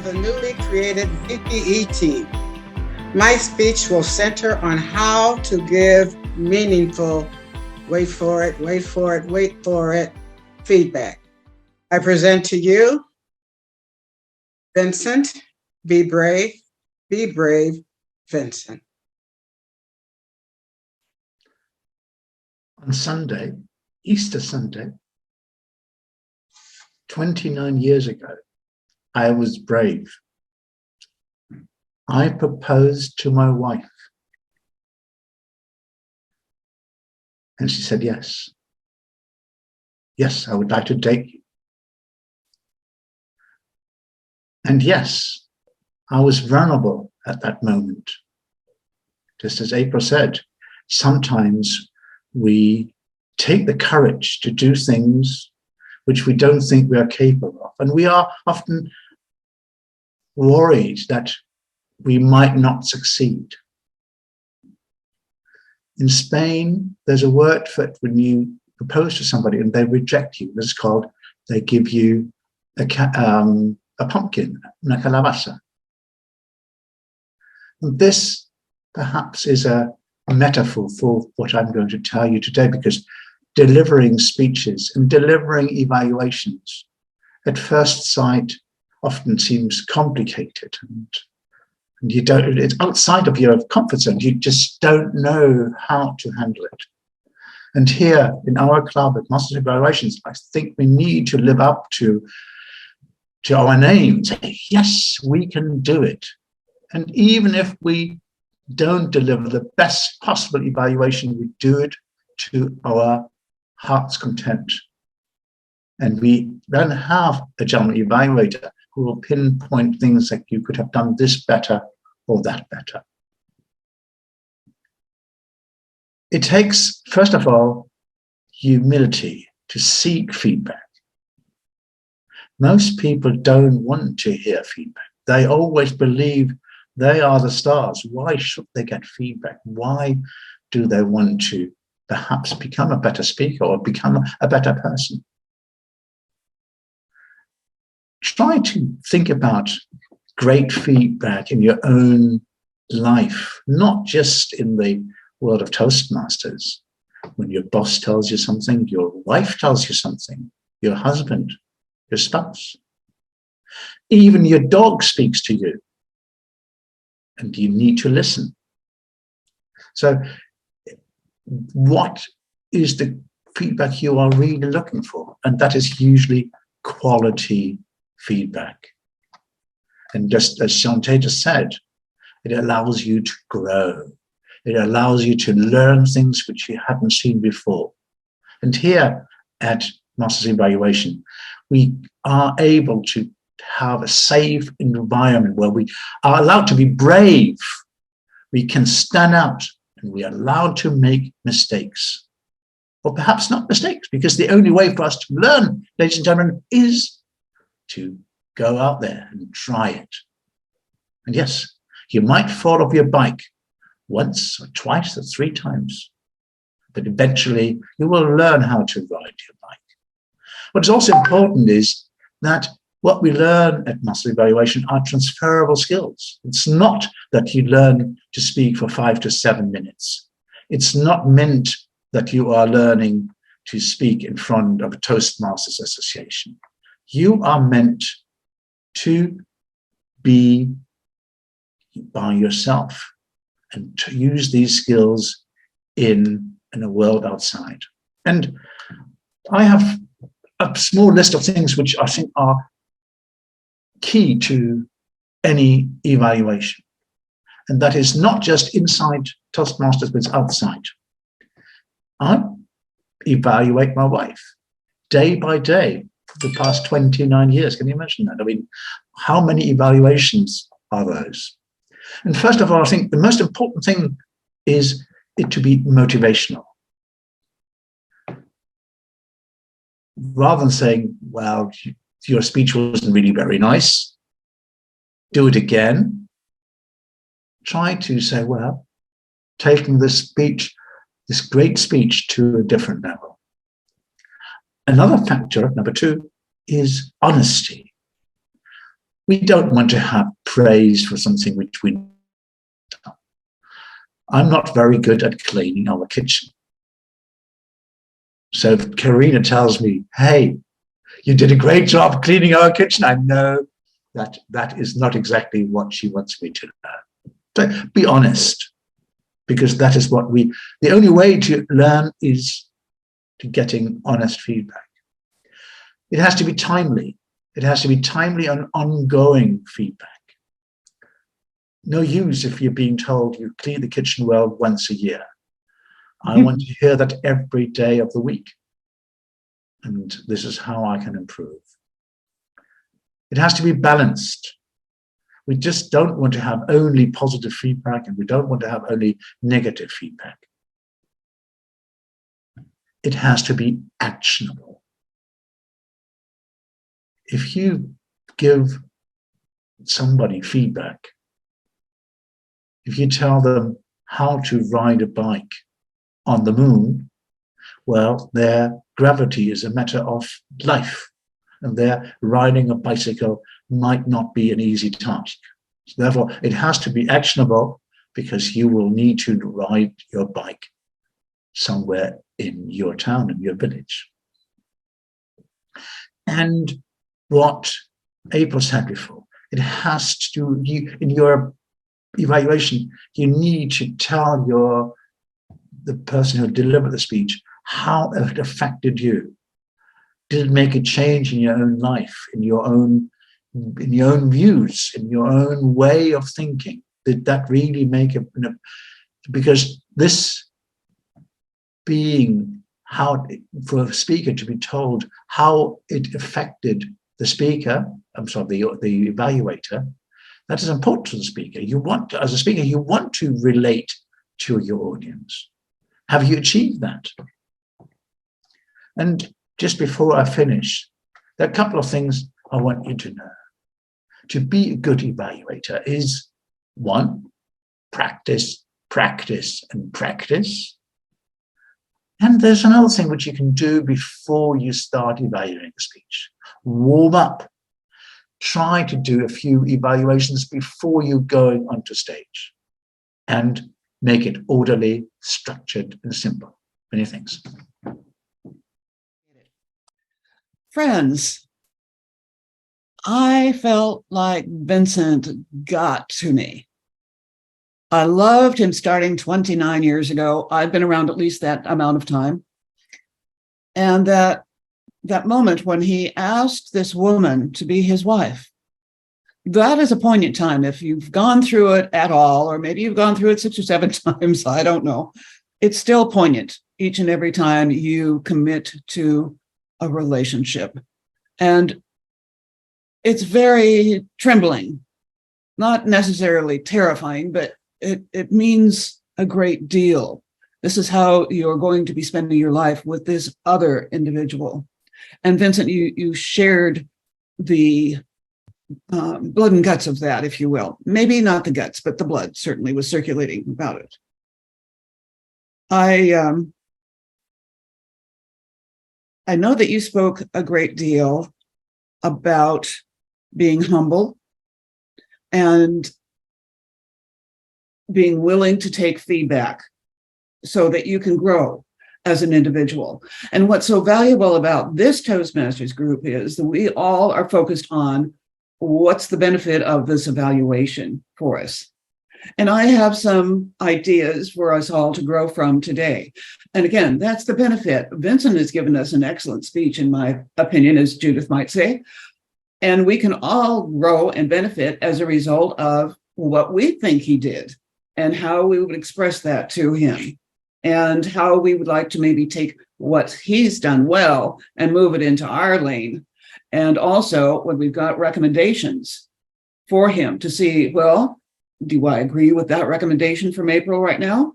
of the newly created VPE team. My speech will center on how to give meaningful, wait for it, feedback. I present to you Vincent. Be brave, Vincent. On Sunday, Easter Sunday, 29 years ago, I was brave. I proposed to my wife. And she said, yes. Yes, I would like to date you. And yes, I was vulnerable at that moment. Just as Aprille said, sometimes we take the courage to do things which we don't think we are capable of. And we are often worried that we might not succeed. In Spain, there's a word for it when you propose to somebody and they reject you. It's called, they give you a pumpkin, una calabaza. And this perhaps is a metaphor for what I'm going to tell you today, because delivering speeches and delivering evaluations at first sight often seems complicated, and you don't, it's outside of your comfort zone. You just don't know how to handle it. And here in our club at Masters Evaluations, I think we need to live up to our name, say, yes, we can do it. And even if we don't deliver the best possible evaluation, we do it to our heart's content. And we then have a general evaluator who will pinpoint things like you could have done this better or that better. It takes, first of all, humility to seek feedback. Most people don't want to hear feedback. They always believe they are the stars. Why should they get feedback? Why do they want to perhaps become a better speaker or become a better person? Try to think about great feedback in your own life, not just in the world of Toastmasters. When your boss tells you something, your wife tells you something, your husband, your spouse. Even your dog speaks to you, and you need to listen. So what is the feedback you are really looking for? And that is usually quality feedback. And just as Shantae just said, it allows you to grow. It allows you to learn things which you hadn't seen before. And here at Masters Evaluation, we are able to have a safe environment where we are allowed to be brave. We can stand out and we are allowed to make mistakes. Or perhaps not mistakes, because the only way for us to learn, ladies and gentlemen, is to go out there and try it. And yes, you might fall off your bike once or twice or 3 times, but eventually you will learn how to ride your bike. What is also important is that what we learn at Master Evaluation are transferable skills. It's not that you learn to speak for 5 to 7 minutes. It's not meant that you are learning to speak in front of a Toastmasters Association. You are meant to be by yourself and to use these skills in a world outside. And I have a small list of things which I think are key to any evaluation. And that is not just inside Toastmasters, but it's outside. I evaluate my wife day by day for the past 29 years. Can you imagine that? I mean, how many evaluations are those? And first of all, I think the most important thing is it to be motivational. Rather than saying, well, your speech wasn't really very nice, do it again. Try to say, well, taking this speech, this great speech, to a different level. Another factor, number 2, is honesty. We don't want to have praise for something which we. I'm not very good at cleaning our kitchen. So if Karina tells me, hey, you did a great job cleaning our kitchen, I know that that is not exactly what she wants me to learn. So be honest, because that is what the only way to learn is to getting honest feedback. It has to be timely. It has to be timely and ongoing feedback. No use if you're being told you clean the kitchen well once a year. I want to hear that every day of the week. And this is how I can improve. It has to be balanced. We just don't want to have only positive feedback, and we don't want to have only negative feedback. It has to be actionable. If you give somebody feedback, if you tell them how to ride a bike on the moon, well, their gravity is a matter of life, and their riding a bicycle might not be an easy task. So therefore, it has to be actionable, because you will need to ride your bike somewhere in your town, in your village. And what Aprille said before, it has to, in your evaluation, you need to tell the person who delivered the speech how it affected you. Did it make a change in your own life, in your own views, in your own way of thinking? Did that really make it? Because this being how, for a speaker to be told how it affected the speaker, the evaluator, that is important to the speaker. As a speaker, you want to relate to your audience. Have you achieved that? And just before I finish, there are a couple of things I want you to know. To be a good evaluator is, one, practice, practice, and practice. And there's another thing which you can do before you start evaluating the speech. Warm up. Try to do a few evaluations before you going onto stage, and make it orderly, structured, and simple. Many thanks. Friends, I felt like Vincent got to me. I loved him starting 29 years ago. I've been around at least that amount of time. And that moment when he asked this woman to be his wife, that is a poignant time. If you've gone through it at all, or maybe you've gone through it 6 or 7 times, I don't know. It's still poignant each and every time you commit to a relationship. And it's very trembling, not necessarily terrifying, but it means a great deal. This is how you're going to be spending your life with this other individual. And Vincent, you shared the blood and guts of that, if you will. Maybe not the guts, but the blood certainly was circulating about it. I know that you spoke a great deal about being humble and being willing to take feedback so that you can grow as an individual. And what's so valuable about this Toastmasters group is that we all are focused on what's the benefit of this evaluation for us. And I have some ideas for us all to grow from today. And again, that's the benefit. Vincent has given us an excellent speech, in my opinion, as Judith might say. And we can all grow and benefit as a result of what we think he did and how we would express that to him, and how we would like to maybe take what he's done well and move it into our lane. And also when we've got recommendations for him to see, well, do I agree with that recommendation from Aprille right now?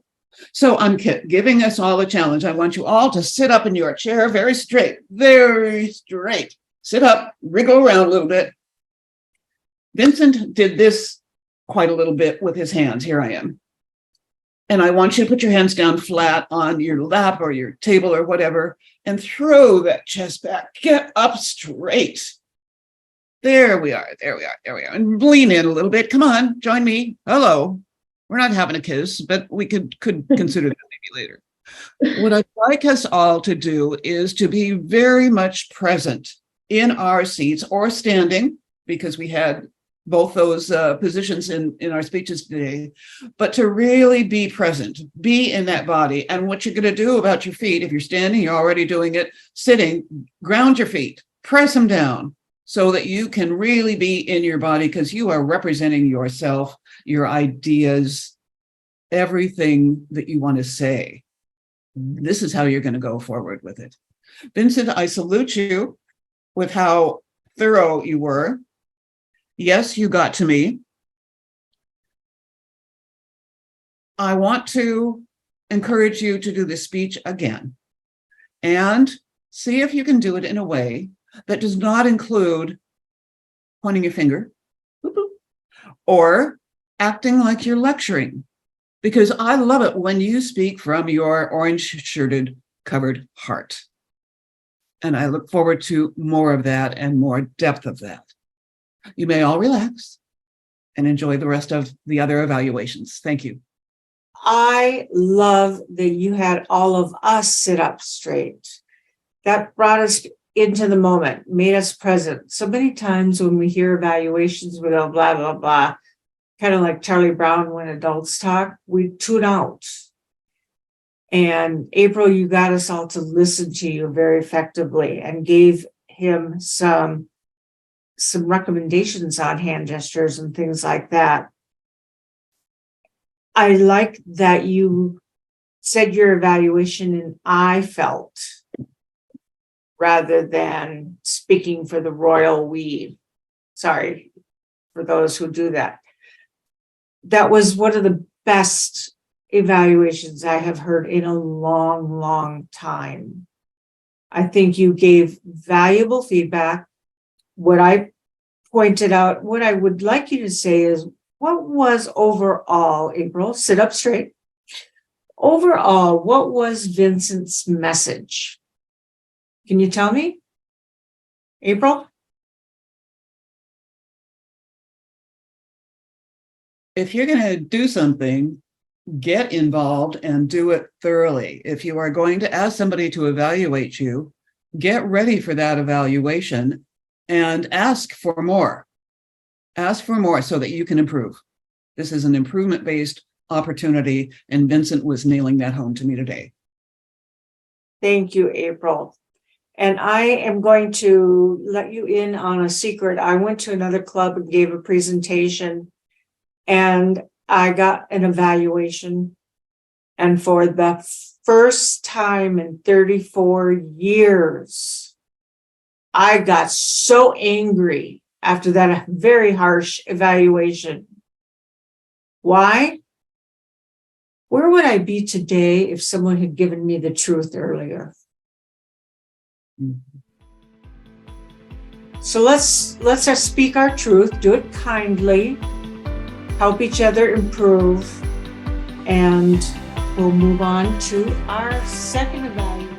So I'm giving us all a challenge. I want you all to sit up in your chair very straight, very straight. Sit up, wriggle around a little bit. Vincent did this quite a little bit with his hands. Here I am. And I want you to put your hands down flat on your lap or your table or whatever, and throw that chest back. Get up straight. There we are. There we are. There we are. And lean in a little bit. Come on, join me. Hello. We're not having a kiss, but we could consider that maybe later. What I'd like us all to do is to be very much present in our seats or standing, because we had both those positions in our speeches today, but to really be present, be in that body. And what you're going to do about your feet, if you're standing, you're already doing it. Sitting, ground your feet, press them down so that you can really be in your body, because you are representing yourself, your ideas, everything that you want to say. This is how you're going to go forward with it. Vincent, I salute you with how thorough you were. Yes, you got to me. I want to encourage you to do this speech again and see if you can do it in a way that does not include pointing your finger or acting like you're lecturing, because I love it when you speak from your orange-shirted covered heart. And I look forward to more of that and more depth of that. You may all relax and enjoy the rest of the other evaluations. Thank you. I love that you had all of us sit up straight. That brought us into the moment, made us present. So many times when we hear evaluations, we go blah, blah, blah, kind of like Charlie Brown when adults talk, we tune out. And April, you got us all to listen to you very effectively and gave him some recommendations on hand gestures and things like that. I like that you said your evaluation in I felt rather than speaking for the royal we. Sorry for those who do that. That was one of the best evaluations I have heard in a long, long time. I think you gave valuable feedback. What I pointed out, what I would like you to say is, what was overall, April, sit up straight. Overall, what was Vincent's message? Can you tell me? April? If you're going to do something, get involved and do it thoroughly. If you are going to ask somebody to evaluate you, get ready for that evaluation and ask for more. Ask for more so that you can improve. This is an improvement-based opportunity, and Vincent was nailing that home to me today. Thank you, April. And I am going to let you in on a secret. I went to another club and gave a presentation, and I got an evaluation. And for the first time in 34 years, I got so angry after that very harsh evaluation. Why? Where would I be today if someone had given me the truth earlier? So let's us speak our truth, do it kindly, help each other improve, and we'll move on to our second evaluation.